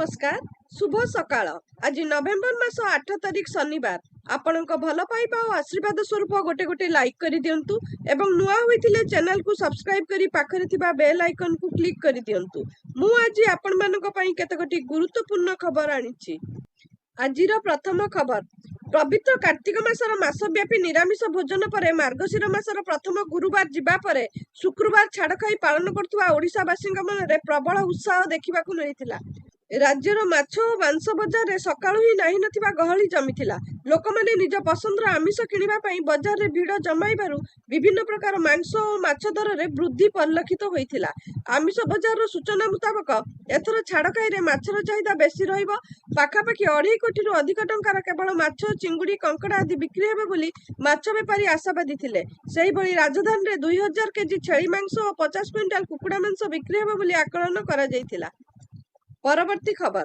नमस्कार शुभ सकाळ। आज नवेम्बर मास 8 तारिख शनिवार। आपणक भल पाइबा और आशीर्वाद स्वरूप गोटे गोटे लाइक कर दिंतु एवं नुआ होइथिले चैनल को सब्सक्राइब करी पाखरे थिबा बेल आइकन को क्लिक कर दिंतु। मु आज आपण मानक पई केतगोटी गुरुत्वपूर्ण खबर आनिछि। आजिर प्रथम खबर, पवित्र कार्तिक मासर मासव्यापी निरामिष भोजन पर मार्गशीर मासर प्रथम गुरुवार जिबा परे शुक्रवार छाड़ खाई पालन करथुवा ओडिशावासी मनरे प्रबल उत्साह देखा मिलता। राज्यर माछ और मांस बजार में सकाळु ही नाही नथिबा गहली जमीथिला। लोक माने निज पसंदर आमिष किनिबा पई बजार रे भीड़ जमाइबारु विभिन्न प्रकार मांस और माछ दर रे वृद्धि परिलक्षित होइथिला। आमिष बजार सूचना मुताबक एथर छाड़ खाई रे माछर चाहिदा बेसी रहिबो। पाखापाखि 2.5 कोटी अधिक टंकार केवल माछ, चिंगुड़ी, कंकड़ा आदि बिक्री हेबे बोली माछ बेपारी आशावादी थिले। सेही भली राजधानी रे 2000 केजी छेली मांस और 50 क्विंटाल कुकुड़ा मांस बिक्री हेबे बोली आकलन करा जायथिला। परवर्ती खबर,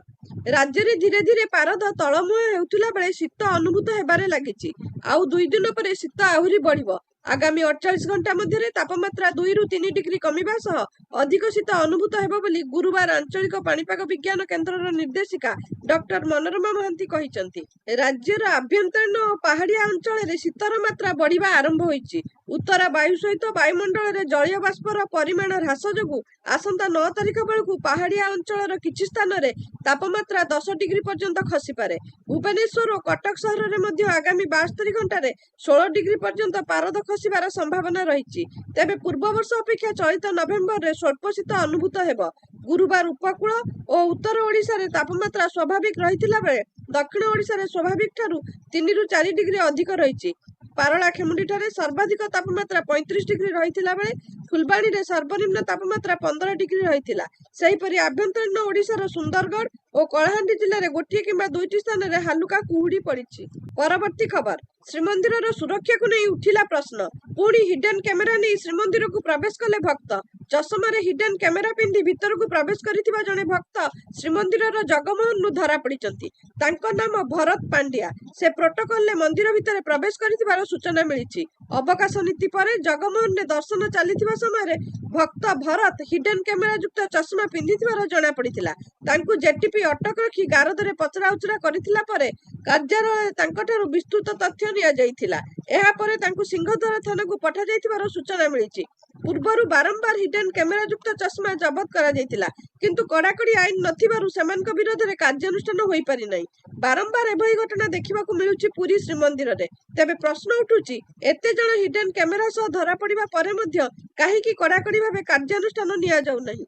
राज्य में धीरे धीरे पारद तलमुह हेउथिला बेले शीत अनुभूत हेबारे लागिछि। आउ 2 दिन पर शीत आहुरी बढ़िबो। आगामी 48 घंटा मध्य तापमात्रा 2 ରୁ 3 डिग्री कमिबा सह अधिक शीत अनुभूत हेबो बोली गुरुवार आंचलिक पाणीपाग विज्ञान केन्द्रर निर्देशिका डॉक्टर मनोरमा महांती कहिसंती। राज्यर आभ्यंतरीण और पहाड़िया अंचल में शीतर मात्रा बढ़िबा आरंभ होइछि। उत्तर वायु सहित वायुमंडल में जलीय बाष्पर परिमाण ह्रास जोगु आसंता 9 तारिख बेलू पहाड़िया अंचल किछि स्थान रे तापमात्रा 10 डिग्री पर्यंत खसीपारे। भुवनेश्वर और कटक सहर में मध्य आगामी 72 घंटे 16 डिग्री पर्यंत पारद खसिबार संभावना रही। तेबे पूर्व वर्ष अपेक्षा चलित नवेम्बर में स्वल्प शीत अनुभूत हेब। गुरुवार उपकूल और उत्तर ओडिशा रे तापमात्रा स्वाभाविक रहिथिला बेले दक्षिण ओडिशा रे स्वाभाविक ठारू 3 ରୁ 4 डिग्री अधिक रही। पारला खेमुंडी ठारे सर्वाधिक तापमात्रा 35 डिग्री रहिथिला बेले फुलबाणी रे सर्वनिम्न तापमात्रा 15 डिग्री रहिथिला। सेहीपरि आभ्यंतरीण ओडिशार सुंदरगढ़ और कलाहांडी जिले में गोटे किंबा 2टी स्थान रे हालुका कुहुड़ी पड़िछि। परवर्ती खबर, श्रीमंदिर सुरक्षा को नहीं उठिला प्रश्न। पुणी हिडन कैमेरा नहीं श्रीमंदिर को प्रवेश कले भक्त। चषमारे हिडन कैमेरा पिंधि भीतर को प्रवेश करिथिबा जने भक्त श्रीमंदिर जगमोहन धरा पड़िचंती। तांको नाम भरत पांड्या। से प्रोटोकॉल ले मंदिर भितर प्रवेश करिथिबार सूचना मिलिछि। अवकाश नीति पर जगमोहन ने दर्शन चलीथिबा समय भक्त भरत हिडन कैमेरा युक्त चषमा पिंधिथिबार जणा पड़िथिला। तांको जेटीपी अटक रखी गारदरे पचरा उचरा करिथिला परे कार्यालय तांकठारु विस्तृत तथ्य निया जाइथिला। एहा परे तांको सिंहद्वार थाना को पठा जाइथिबार सूचना मिलिछि। पूर्वरु बारंबार हिडन कैमेरा युक्त चषमा जबत करा जाइथिला, किंतु कड़ाकड़ी आईन नथिबारु सेमानक विरोध रे कार्यानुष्ठान होई पारि नै। बारंबार एभली घटना देखिबाकू मिलुछि पुरी श्रीमंदिर रे। तेबे प्रश्न उठुछि, एते जण हिडन कैमेरा सह धरा पड़िबा परे मध्य काहेकि कड़ाकड़ी भाबे कार्यानुष्ठान निया जाउ नाही।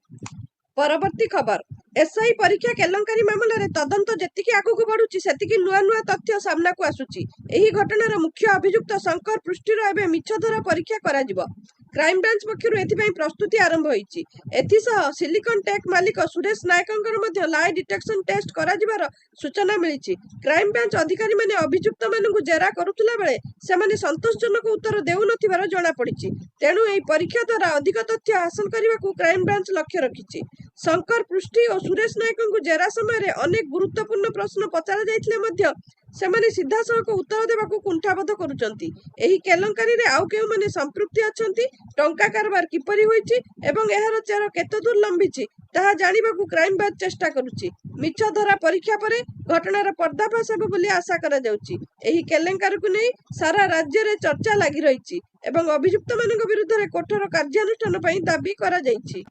परवर्ती खबर, एसआई परीक्षा केलंकारी मामला रे तदंत जेतिकी आगुक बढ़ुछि सेतिकी नुआ नुआ तथ्य सामना को आसुछि। एही घटनार मुख्य अभियुक्त शंकर पृष्ठीर एबे मिछ धरा परीक्षा करा जिवो। क्राइम ब्रांच पक्षरु एथिपई प्रस्तुति आरंभ होईछि। एथिसह सिलिकन टेक मालिक सुरेश नायकंकर मध्य लाई डिटेक्शन टेस्ट करा जिबार सूचना मिलिछि। क्राइम ब्रांच अधिकारी माने अभियुक्त मानकु जेरा करुथुला बेले सेमाने संतोषजनक उत्तर देउ नथिबार जणा पड़िछि। तेणु एही परीक्षा द्वारा अधिक तथ्य हासिल करबाकू क्राइम ब्रांच लक्ष्य रखिछि। शंकर पृष्ठी और सुरेश नायकंकु जेरा समय अनेक गुरुत्वपूर्ण प्रश्न पचरा जाइथिले मध्य सेमाने सीधासळख उत्तर देबाकू कुंठाबोध करुचंती। एही केलंकारी रे आउ केउ माने संपृक्ति अछंती, टंका कारबार किपरि होईछि एवं एहार चेर केते दूर लंबिछि ताहा जानिबाकू क्राइम ब्रांच चेष्टा करुछि। मिछ धरा परीक्षा परे घटनार पर्दाफाश हेबो बोली आशा करा जाउछि। एही केलेंकारी को नै सारा राज्य रे चर्चा लागि रहिछि एवं अभियुक्त मानक विरुद्ध रे कठोर कार्यानुष्ठान पई दाबी करा जाइछि।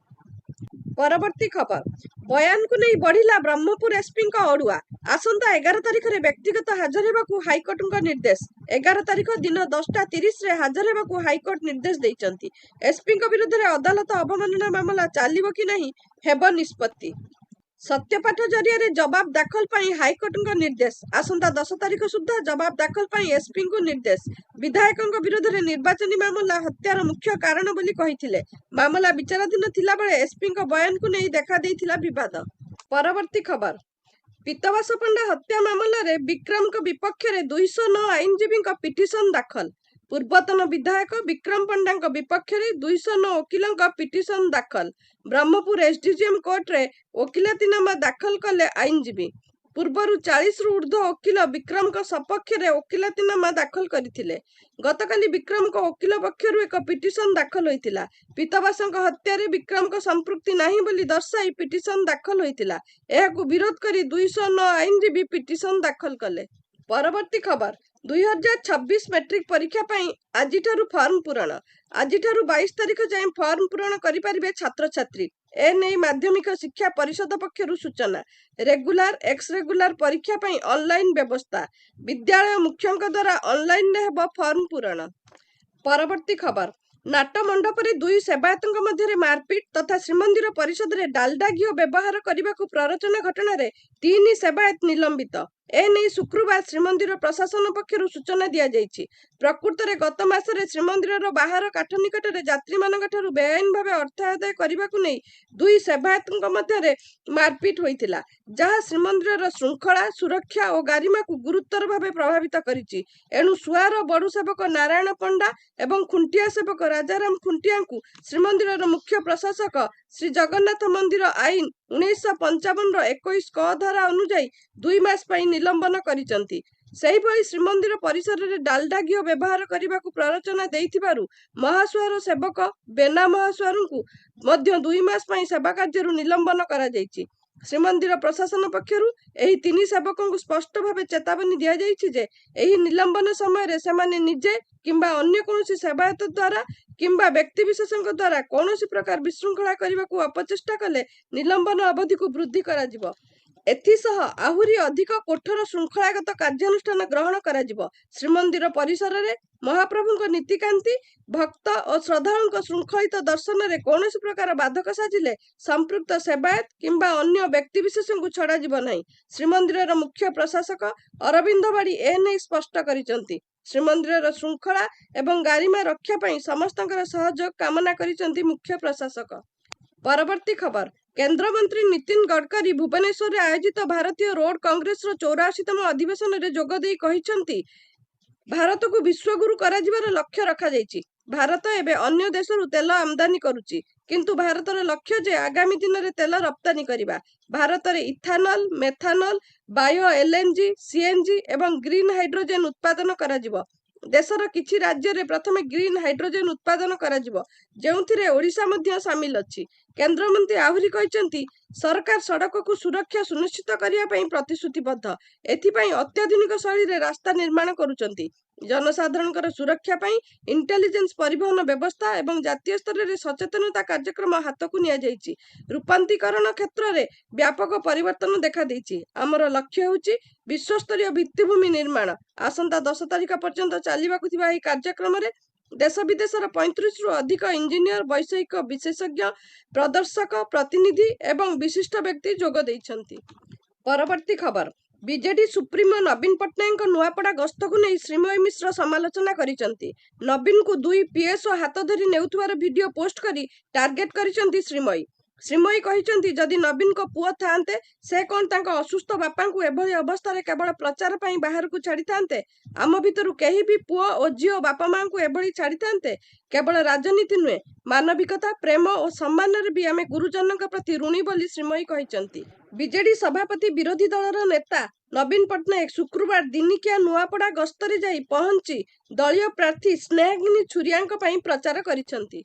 परवर्ती खबर, बयान को नहीं बढ़िला ब्रह्मपुर एसपी अड़ुआ। आसंता 11 तारिख रे व्यक्तिगत हाजर हेबाकू हाईकोर्ट निर्देश। 11 तारिख दिन 10:30 रे हाजर हेबाकू हाईकोर्ट निर्देश दैचंती। एसपी विरुद्ध रे अदालत अवमानना मामला चालिबो कि नहीं हेबो निष्पत्ति। सत्यपाठ जरिया रे जवाब दाखल पाई हाईकोर्ट निर्देश। आसंता 10 तारिख सुधा जवाब दाखल पाई एसपी को निर्देश। विधायकों विरोध में निर्वाचनी मामला हत्यार मुख्य कारण बोली कहिथिले। मामला विचाराधीन थिला बेले एसपी बयान को नहीं देखा देइथिला विवाद। परवर्ती खबर, पीतवास पंडा हत्या मामला रे विक्रम को विपक्ष रे 209 आईनजीवी पिटिशन दाखल। पूर्वतन विधायक विक्रम पंडा विपक्ष रे 209 वकिल पिटिशन दाखल। ब्रह्मपुर एसडीजीएम कोर्ट रे वकिलातीनामा दाखल कले आईनजीवी। ପୂର୍ବରୁ 40ରୁ ଉର୍ଦ୍ଧ୍ୱ ଓକିଲ ବିକ୍ରମଙ୍କ ସପକ୍ଷରେ ଓକିଲାତିନାମା ଦାଖଲ କରିଥିଲେ। ଗତକାଲି ବିକ୍ରମଙ୍କ ଓକିଲ ପକ୍ଷରୁ ଏକ ପିଟିସନ ଦାଖଲ ହୋଇଥିଲା। ପୀତବାସଙ୍କ ହତ୍ୟାରେ ବିକ୍ରମଙ୍କ ସମ୍ପୃକ୍ତି ନାହିଁ ବୋଲି ଦର୍ଶାଇ ପିଟିସନ ଦାଖଲ ହୋଇଥିଲା। ଏହାକୁ ବିରୋଧ କରି 209 ଆଇନଜୀବୀ ପିଟିସନ ଦାଖଲ କଲେ। ପରବର୍ତ୍ତୀ ଖବର, 2026 ମେଟ୍ରିକ ପରୀକ୍ଷା ପାଇଁ ଆଜିଠାରୁ ଫର୍ମ ପୂରଣ। ଆଜିଠାରୁ 22 ତାରିଖ ଯାଏଁ ଫର୍ମ ପୂରଣ କରିପାରିବେ ଛାତ୍ରଛାତ୍ରୀ। ଏନେଇ ମାଧ୍ୟମିକ ଶିକ୍ଷା ପରିଷଦ ପକ୍ଷରୁ ସୂଚନା। ରେଗୁଲାର, ଏକ୍ସ ରେଗୁଲାର ପରୀକ୍ଷା ପାଇଁ ଅନଲାଇନ ବ୍ୟବସ୍ଥା। ବିଦ୍ୟାଳୟ ମୁଖ୍ୟଙ୍କ ଦ୍ୱାରା ଅନଲାଇନରେ ହେବ ଫର୍ମ ପୂରଣ। ପରବର୍ତ୍ତୀ ଖବର, ନାଟ ମଣ୍ଡପରେ 2 ସେବାୟତଙ୍କ ମଧ୍ୟରେ ମାରପିଟ ତଥା ଶ୍ରୀମନ୍ଦିର ପରିସରରେ ଡାଲଡା ଘିଅ ବ୍ୟବହାର କରିବାକୁ ପ୍ରରୋଚନା ଘଟଣାରେ 3 ସେବାୟତ ନିଲମ୍ବିତ। ଏନେଇ ଶୁକ୍ରବାର ଶ୍ରୀମନ୍ଦିର ପ୍ରଶାସନ ପକ୍ଷରୁ ସୂଚନା ଦିଆଯାଇଛି। ପ୍ରକୃତରେ ଗତ ମାସରେ ଶ୍ରୀମନ୍ଦିରର ବାହାର କାଠ ନିକଟରେ ଯାତ୍ରୀମାନଙ୍କ ଠାରୁ ବେଆଇନ ଭାବେ ଅର୍ଥ ଆଦାୟ କରିବାକୁ ନେଇ 2 ସେବାୟତଙ୍କ ମଧ୍ୟରେ ମାରପିଟ ହୋଇଥିଲା, ଯାହା ଶ୍ରୀମନ୍ଦିରର ଶୃଙ୍ଖଳା, ସୁରକ୍ଷା ଓ ଗାରିମାକୁ ଗୁରୁତର ଭାବେ ପ୍ରଭାବିତ କରିଛି। ଏଣୁ ସୁଆର ବଡୁ ସେବକ ନାରାୟଣ ପଣ୍ଡା ଏବଂ ଖୁଣ୍ଟିଆ ସେବକ ରାଜାରାମ ଖୁଣ୍ଟିଆଙ୍କୁ ଶ୍ରୀମନ୍ଦିରର ମୁଖ୍ୟ ପ୍ରଶାସକ ଶ୍ରୀ ଜଗନ୍ନାଥ ମନ୍ଦିର ଆଇନ 1955ର 21 କ ଧାରା ଅନୁଯାୟୀ 2 ମାସ ପାଇଁ ନିଲମ୍ବନ କରିଛନ୍ତି। ସେହିଭଳି ଶ୍ରୀମନ୍ଦିର ପରିସରରେ ଡାଲଡା ଘିଅ ବ୍ୟବହାର କରିବାକୁ ପ୍ରରୋଚନା ଦେଇଥିବାରୁ ମହାସୁଆର ସେବକ ବେନା ମହାସୁଆରଙ୍କୁ ମଧ୍ୟ 2 ମାସ ପାଇଁ ସେବା କାର୍ଯ୍ୟରୁ ନିଲମ୍ବନ କରାଯାଇଛି। ଶ୍ରୀମନ୍ଦିର ପ୍ରଶାସନ ପକ୍ଷରୁ ଏହି 3 ସେବକଙ୍କୁ ସ୍ପଷ୍ଟ ଭାବେ ଚେତାବନୀ ଦିଆଯାଇଛି ଯେ ଏହି ନିଲମ୍ବନ ସମୟରେ ସେମାନେ ନିଜେ କିମ୍ବା ଅନ୍ୟ କୌଣସି ସେବାୟତ ଦ୍ୱାରା କିମ୍ବା ବ୍ୟକ୍ତିବିଶେଷଙ୍କ ଦ୍ୱାରା କୌଣସି ପ୍ରକାର ବିଶୃଙ୍ଖଳା କରିବାକୁ ଅପଚେଷ୍ଟା କଲେ ନିଲମ୍ବନ ଅବଧିକୁ ବୃଦ୍ଧି କରାଯିବ। ଏଥିସହ ଆହୁରି ଅଧିକ କଠୋର ଶୃଙ୍ଖଳାଗତ କାର୍ଯ୍ୟାନୁଷ୍ଠାନ ଗ୍ରହଣ କରାଯିବ। ଶ୍ରୀମନ୍ଦିର ପରିସରରେ ମହାପ୍ରଭୁଙ୍କ ନୀତିକାନ୍ତି, ଭକ୍ତ ଓ ଶ୍ରଦ୍ଧାଳୁଙ୍କ ଶୃଙ୍ଖଳିତ ଦର୍ଶନରେ କୌଣସି ପ୍ରକାର ବାଧକ ସାଜିଲେ ସମ୍ପୃକ୍ତ ସେବାୟତ କିମ୍ବା ଅନ୍ୟ ବ୍ୟକ୍ତିବିଶେଷଙ୍କୁ ଛଡ଼ାଯିବ ନାହିଁ। ଶ୍ରୀମନ୍ଦିରର ମୁଖ୍ୟ ପ୍ରଶାସକ ଅରବିନ୍ଦ ବାଡ଼ି ଏନେଇ ସ୍ପଷ୍ଟ କରିଛନ୍ତି। ଶ୍ରୀମନ୍ଦିରର ଶୃଙ୍ଖଳା ଏବଂ ଗାରିମା ରକ୍ଷା ପାଇଁ ସମସ୍ତଙ୍କର ସହଯୋଗ କାମନା କରିଛନ୍ତି ମୁଖ୍ୟ ପ୍ରଶାସକ। ପରବର୍ତ୍ତୀ ଖବର, କେନ୍ଦ୍ରମନ୍ତ୍ରୀ ନୀତିନ ଗଡକରୀ ଭୁବନେଶ୍ୱରରେ ଆୟୋଜିତ ଭାରତୀୟ ରୋଡ କଂଗ୍ରେସର 84ତମ ଅଧିବେଶନରେ ଯୋଗଦେଇ କହିଛନ୍ତି, ଭାରତକୁ ବିଶ୍ୱଗୁରୁ କରାଯିବାର ଲକ୍ଷ୍ୟ ରଖାଯାଇଛି। ଭାରତ ଏବେ ଅନ୍ୟ ଦେଶରୁ ତେଲ ଆମଦାନୀ କରୁଛି, କିନ୍ତୁ ଭାରତର ଲକ୍ଷ୍ୟ ଯେ ଆଗାମୀ ଦିନରେ ତେଲ ରପ୍ତାନି କରିବା। ଭାରତରେ ଇଥାନଲ, ମେଥାନଲ, ବାୟୋ ଏଲଏନଜି, ସିଏନଜି ଏବଂ ଗ୍ରୀନ ହାଇଡ୍ରୋଜେନ ଉତ୍ପାଦନ କରାଯିବ। ଦେଶର କିଛି ରାଜ୍ୟରେ ପ୍ରଥମେ ଗ୍ରୀନ ହାଇଡ୍ରୋଜେନ ଉତ୍ପାଦନ କରାଯିବ, ଯେଉଁଥିରେ ଓଡ଼ିଶା ମଧ୍ୟ ସାମିଲ ଅଛି। କେନ୍ଦ୍ରମନ୍ତ୍ରୀ ଆହୁରି କହିଛନ୍ତି, ସରକାର ସଡ଼କକୁ ସୁରକ୍ଷା ସୁନିଶ୍ଚିତ କରିବା ପାଇଁ ପ୍ରତିଶ୍ରୁତିବଦ୍ଧ। ଏଥିପାଇଁ ଅତ୍ୟାଧୁନିକ ଶୈଳୀରେ ରାସ୍ତା ନିର୍ମାଣ କରୁଛନ୍ତି। ଜନସାଧାରଣଙ୍କର ସୁରକ୍ଷା ପାଇଁ ଇଣ୍ଟେଲିଜେନ୍ସ ପରିବହନ ବ୍ୟବସ୍ଥା ଏବଂ ଜାତୀୟ ସ୍ତରରେ ସଚେତନତା କାର୍ଯ୍ୟକ୍ରମ ହାତକୁ ନିଆଯାଇଛି। ରୂପାନ୍ତରୀକରଣ କ୍ଷେତ୍ରରେ ବ୍ୟାପକ ପରିବର୍ତ୍ତନ ଦେଖାଦେଇଛି। ଆମର ଲକ୍ଷ୍ୟ ହେଉଛି ବିଶ୍ୱସ୍ତରୀୟ ଭିତ୍ତିଭୂମି ନିର୍ମାଣ। ଆସନ୍ତା 10 ତାରିଖ ପର୍ଯ୍ୟନ୍ତ ଚାଲିବାକୁ ଥିବା ଏହି କାର୍ଯ୍ୟକ୍ରମରେ ଦେଶ ବିଦେଶର 35ରୁ ଅଧିକ ଇଞ୍ଜିନିୟର, ବୈଷୟିକ ବିଶେଷଜ୍ଞ, ପ୍ରଦର୍ଶକ, ପ୍ରତିନିଧି ଏବଂ ବିଶିଷ୍ଟ ବ୍ୟକ୍ତି ଯୋଗ ଦେଇଛନ୍ତି। ପରବର୍ତ୍ତୀ ଖବର, ବିଜେଡି ସୁପ୍ରିମୋ ନବୀନ ପଟ୍ଟନାୟକଙ୍କ ନୂଆପଡ଼ା ଗସ୍ତକୁ ନେଇ ଶ୍ରୀମୟୀ ମିଶ୍ର ସମାଲୋଚନା କରିଛନ୍ତି। ନବୀନଙ୍କୁ 2 ପିଏସ୍ଓ ହାତ ଧରି ନେଉଥିବାର ଭିଡିଓ ପୋଷ୍ଟ କରି ଟାର୍ଗେଟ କରିଛନ୍ତି ଶ୍ରୀମୟୀ। ଶ୍ରୀମୟୀ କହିଛନ୍ତି, ଯଦି ନବୀନଙ୍କ ପୁଅ ଥାଆନ୍ତେ, ସେ କ'ଣ ତାଙ୍କ ଅସୁସ୍ଥ ବାପାଙ୍କୁ ଏଭଳି ଅବସ୍ଥାରେ କେବଳ ପ୍ରଚାର ପାଇଁ ବାହାରକୁ ଛାଡ଼ିଥାନ୍ତେ? ଆମ ଭିତରୁ କେହି ବି ପୁଅ ଓ ଝିଅ ବାପା ମାଙ୍କୁ ଏଭଳି ଛାଡ଼ିଥାନ୍ତେ? କେବଳ ରାଜନୀତି ନୁହେଁ, ମାନବିକତା, ପ୍ରେମ ଓ ସମ୍ମାନରେ ବି ଆମେ ଗୁରୁଜନଙ୍କ ପ୍ରତି ଋଣୀ ବୋଲି ଶ୍ରୀମୟୀ କହିଛନ୍ତି। ବିଜେଡି ସଭାପତି ବିରୋଧୀ ଦଳର ନେତା ନବୀନ ପଟ୍ଟନାୟକ ଶୁକ୍ରବାର ଦିନିକିଆ ନୂଆପଡ଼ା ଗସ୍ତରେ ଯାଇ ପହଞ୍ଚି ଦଳୀୟ ପ୍ରାର୍ଥୀ ସ୍ନେହାଗିନୀ ଛୁରିଆଙ୍କ ପାଇଁ ପ୍ରଚାର କରିଛନ୍ତି।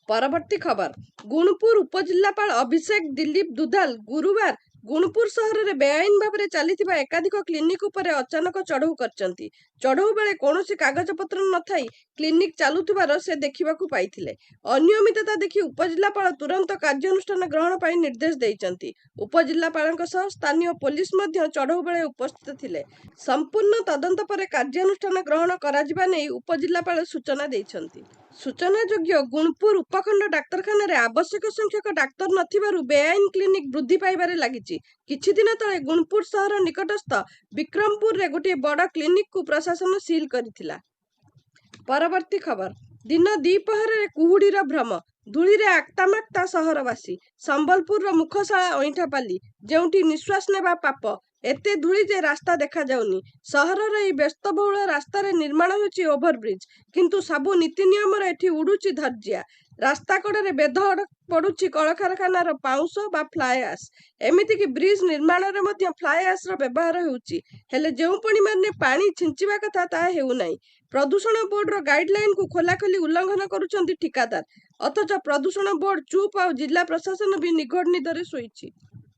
ପରବର୍ତ୍ତୀ ଖବର, ଗୁଣପୁର ଉପଜିଲ୍ଲାପାଳ ଅଭିଷେକ ଦିଲ୍ଲୀପ ଦୁଧାଲ ଗୁରୁବାର ଗୁଣପୁର ସହରରେ ବେଆଇନ ଭାବରେ ଚାଲିଥିବା ଏକାଧିକ କ୍ଲିନିକ ଉପରେ ଅଚାନକ ଚଢ଼ଉ କରିଛନ୍ତି। ଚଢ଼ଉ ବେଳେ କୌଣସି କାଗଜପତ୍ର ନଥାଇ କ୍ଲିନିକ ଚାଲୁଥିବାର ସେ ଦେଖିବାକୁ ପାଇଥିଲେ। ଅନିୟମିତତା ଦେଖି ଉପଜିଲ୍ଲାପାଳ ତୁରନ୍ତ କାର୍ଯ୍ୟାନୁଷ୍ଠାନ ଗ୍ରହଣ ପାଇଁ ନିର୍ଦ୍ଦେଶ ଦେଇଛନ୍ତି। ଉପଜିଲ୍ଲାପାଳଙ୍କ ସହ ସ୍ଥାନୀୟ ପୋଲିସ ମଧ୍ୟ ଚଢ଼ଉ ବେଳେ ଉପସ୍ଥିତ ଥିଲେ। ସମ୍ପୂର୍ଣ୍ଣ ତଦନ୍ତ ପରେ କାର୍ଯ୍ୟାନୁଷ୍ଠାନ ଗ୍ରହଣ କରାଯିବା ନେଇ ଉପଜିଲ୍ଲାପାଳ ସୂଚନା ଦେଇଛନ୍ତି। ସୂଚନାଯୋଗ୍ୟ, ଗୁଣପୁର ଉପଖଣ୍ଡ ଡାକ୍ତରଖାନାରେ ଆବଶ୍ୟକ ସଂଖ୍ୟକ ଡାକ୍ତର ନଥିବାରୁ ବେଆଇନ କ୍ଲିନିକ ବୃଦ୍ଧି ପାଇବାରେ ଲାଗିଛି। କିଛି ଦିନ ତଳେ ଗୁଣପୁର ସହର ନିକଟସ୍ଥ ବିକ୍ରମପୁରରେ ଗୋଟିଏ ବଡ଼ କ୍ଲିନିକକୁ ପ୍ରଶାସନ ସିଲ୍ କରିଥିଲା। ପରବର୍ତ୍ତୀ ଖବର, ଦିନ ଦ୍ୱିପ୍ରହରରେ କୁହୁଡିର ଭ୍ରମ, ଧୂଳିରେ ଆକ୍ତାମାକ୍ତା ସହରବାସୀ। ସମ୍ବଲପୁରର ମୁଖଶାଳା ଅଇଁଠାପାଲି, ଯେଉଁଠି ନିଶ୍ୱାସ ନେବା ପାପ, एते धूली जे रास्ता देखा जाउनी। सहरर एई व्यस्तबहुल रास्तार निर्माण होउची ओभरब्रिज, किंतु सबु नीति नियम एठी उडुची धज्जिया। रास्ता कड़े बेधड़ पड़ुची कलकारखानार पाउंश बा फ्लाए आश। एमिति कि ब्रिज निर्माण रे मध्य फ्लाए आश रो व्यवहार होउची, हेले जेउ परिमाणे पानी छिंचिबा कथा ताहा हेउ नाही। प्रदूषण बोर्ड रो गाइडलाइन को खोलाखोली उल्लंघन करुचंती ठिकादार, अथच प्रदूषण बोर्ड चुप और जिला प्रशासन भी निघोड़ निदरे शोइछि।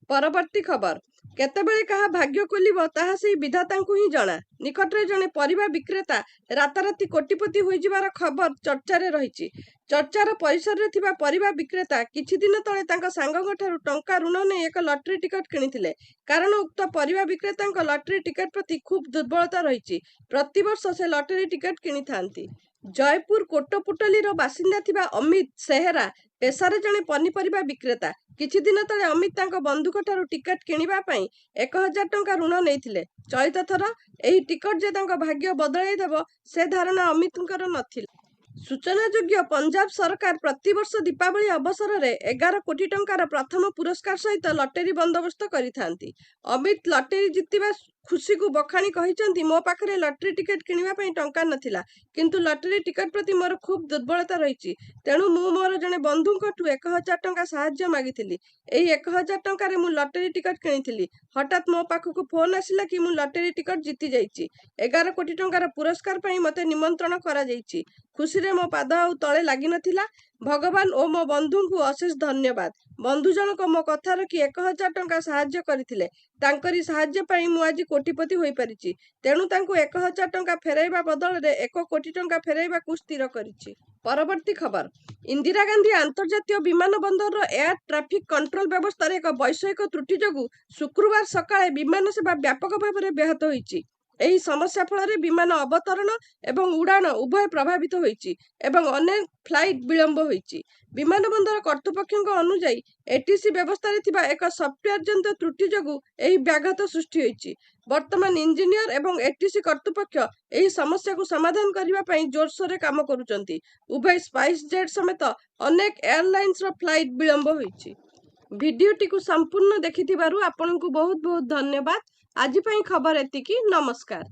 परवर्ती खबर, केतेबेले कहा भाग्य खोलिब ताहा सेई विधातांकु ही जଣା। निकटरे जणे परिबा विक्रेता राताराती कोटिपति होइजिबार खबर चर्चारे रहिछि। चर्चार परिसर थिबा परिबा विक्रेता किछि दिन तळे तांका सांगଙ୍କ ठारू टंका ऋण नै एक लटरी टिकट किनिथिले। कारण उक्त परिबा विक्रेतांक लटरी टिकट प्रति खूब दुर्बलता रहिछि। प्रतिवर्ष से लटरी टिकट किनिथांती। जयपुर कोटपुटलीर बासिंदा थिबा अमित सेहरा पेशारे जणे पनिपरिबा विक्रेता। किछि दिन तळे अमित तांको बंधुक ठारू टिकट किनिबा पई 1000 टंका ऋण नेइथिले। चलित थर एही टिकट जे तांको भाग्य बदलाई देबो से धारणा अमितଙ୍କର नथिला। सूचनायोग्य, पंजाब सरकार प्रतिवर्ष दीपावली अवसर में 11 कोटी टंकार प्रथम पुरस्कार सहित लटेरी बंदोबस्त करिथांती। अमित लटेरी जितिबा खुशी को बखाणी कहिसंती, मो पाखरे लटरी टिकट किनिबा पई टंका नथिला, किंतु लटरी टिकट प्रति मोर खूब दुर्बलता रहिछि। तेणु मु मोर जने बंधुंकठु 1000 टंका साहाय्य मागिथिली। एही 1000 टंका रे मु लटरी टिकट किनिथिली। हठात मो पाखकु फोन आसिला कि मु लटरी टिकट जीति जाइछि। 11 कोटी टंकार पुरस्कार पई मते निमंत्रण करा जाइछि। खुशी रे मो पाद आउ तळे लागि नथिला। भगवान ओ मो बंधुंकु अशेष धन्यवाद। बंधु जनक मो कथा रखि 1000 टंका साहाय्य करिथिले। तांकरी साहाय्य पई मु आज कोटिपति होई परिछि। तेणु तांकु 1000 टंका फेराइबा बदल रे 1 कोटी टंका फेराइबा को स्थिर करिछि। परवर्ती खबर, इंदिरा गांधी अंतर्जातीय विमान बंदर एयर ट्रैफिक कंट्रोल व्यवस्था एक वैषयिक त्रुटि जोगु शुक्रवार सकाळे विमान सेवा व्यापक भाव में ब्याहत होइछि। एही समस्या फल विमान अवतरण एवं उड़ान उभय प्रभावित होइछि एवं अनेक फ्लाइट विलंब होइछि। विमानबंदर कर्तृपक्षक अनुसार एटीसी व्यवस्था थिबा एक सॉफ्टवेयर जंत्र त्रुटि जोगु एही व्याघात सृष्टि होइछि। वर्तमान इंजीनियर एवं एटीसी कर्तृपक्ष एही समस्या को समाधान करबा पई जोरसोर रे काम करूचंती। उभय स्पाइस जेट समेत अनेक एयरलाइंस रो फ्लाइट विलंब होइछि। भिडियोटी को संपूर्ण देखिथिबारु आपनकु बहुत बहुत धन्यवाद। आज पई खबर एतिकी। नमस्कार।